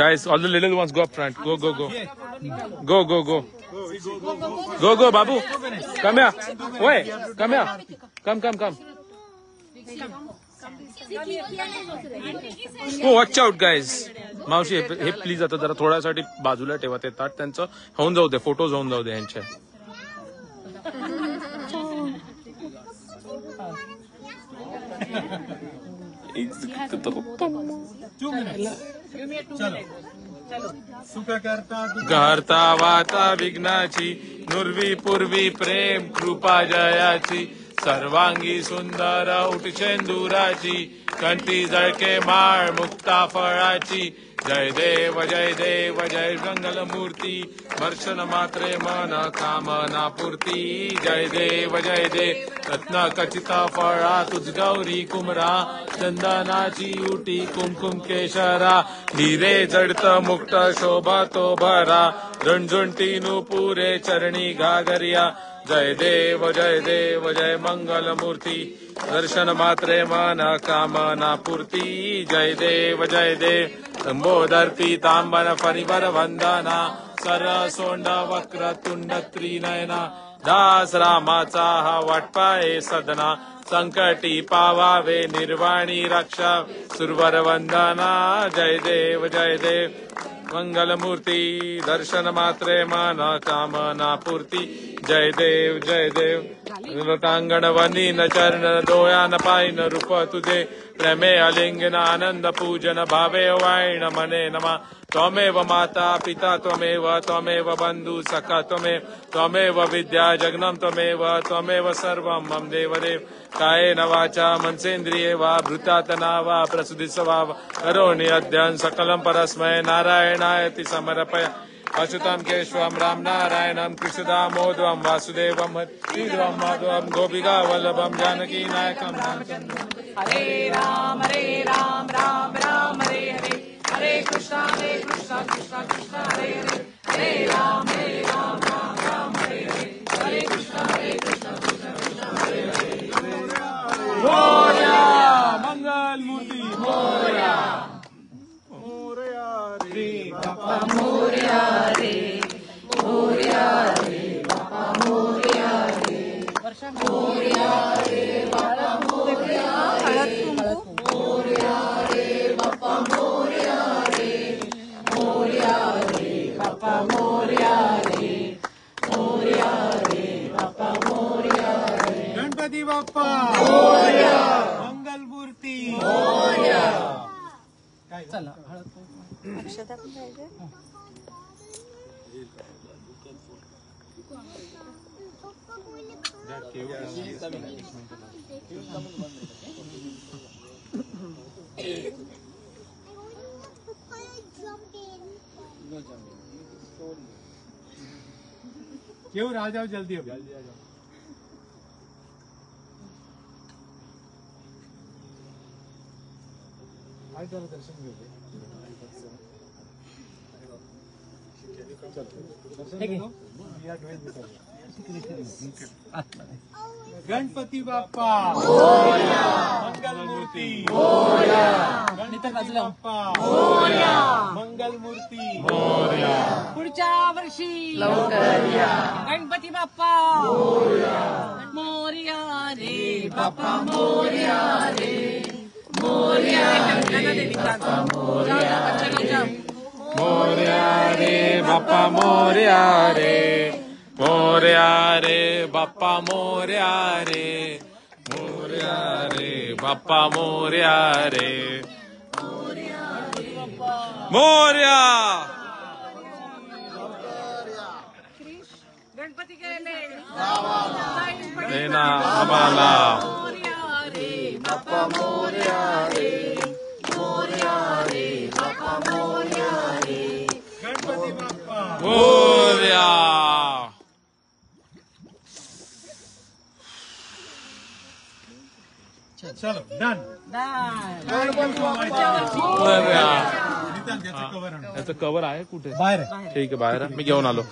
Guys, all the little ones go up front. Go, go, go. Go, go, go. Go, go, Babu. Come here. Wait, come here. Come, come, come. Oh, watch out, guys. मावशी हे please आता जरा थोड्यासाठी बाजूला ठेवा ते ताट त्यांचं होऊन जाऊ दे फोटोज होऊन जाऊ दे यांचे सुख करता करता वाता विघ्नाची नुर्वी पूर्वी प्रेम कृपा जयाची सर्वांगी सुंदर उठचेंदुराची कंठी जळके माळ मुक्ता फळाची जय देव जय मंगलमूर्ती दर्शन मात्रे मन कामना पूर्ती जय देव रत्न खचित फळा तुझ गौरी कुमरा चंदनाची उटी कुमकुम केशरा हिरे जडत मुक्त शोभा तो भरा झुंझुंटीनु पुरे चरणी घागरिया जय देव जय मंगलमूर्ती दर्शन मात्रे मन कामना पूर्ती जय देव संबोधर पीतांबर परिवर वंदना सर सोंड वक्र तुंड त्रिनयना दास रामाचा हा वाटपाये सदना संकटी पावावे निर्वाणी रक्षा सुरवर वंदना जय देव मंगलमूर्ती दर्शन मात्रे मन कामना पूर्ती जय देव लोटांगण वनीन चरण डोळ्यान पायन रूप तुझे प्रेमे अलिंगन आनंद पूजन भावे वायण मने नमा त्वमेव माता पिता त्वमेव बंधु सखा त्वमेव विद्या जगनं त्वमेव सर्वं मम देवदेव कायेन वाचा मनसेन्द्रिये वा भृतातना वा प्रसुदिस्वा करोमि अद्यं सकलं परस्मै नारायणायति समर्पय अच्युतं केशवं राम नारायणं कृष्णदामोदरं वासुदेवं हरिं माधवं गोपिका वल्लभं जानकी नायकं हरे राम राम राम हरे हरे हरे कृष्णा कृष्णा कृष्णा हरे हरे हरे राम राम राम हरे हरे हरे कृष्णा कृष्णा कृष्णा हरे हरे मोरया मंगल मूर्ती मोरया रे बाप्पा मोरया रे बाप्पा मोरया रे बाप्पा मोरया हळद कुंकू मोरया रे बाप्पा मोरया रे बाप्पा मोरया रे बाप्पा मोरया रे गणपती बाप्पा मोरया मंगल मूर्ती मोरया चला क्यों आ जाओ जल्दी अब आज जरा दर्शन घेऊ गणपती बाप्पा मंगल मूर्ती गणपती बाप्पा मंगल मूर्ती पुढच्या वर्षी गणपती बाप्पा मोरया रे बाप्पा मोरया रे मोरया रे बाप्पा मोरया रे बाप्पा मोरया रे बाप्पा मोरया रे मोरया गणपती गेले देना आम्हाला मोरया रे बाप्पा मोरया रे बाप्पा मोरया रे गणपती बाप्पा मोरया चलो डन मोरया निदान त्याचं कव्हर आणू याचं कव्हर आहे कुठे बाहेर ठीक आहे बाहेर आहे. मी घेऊन आलो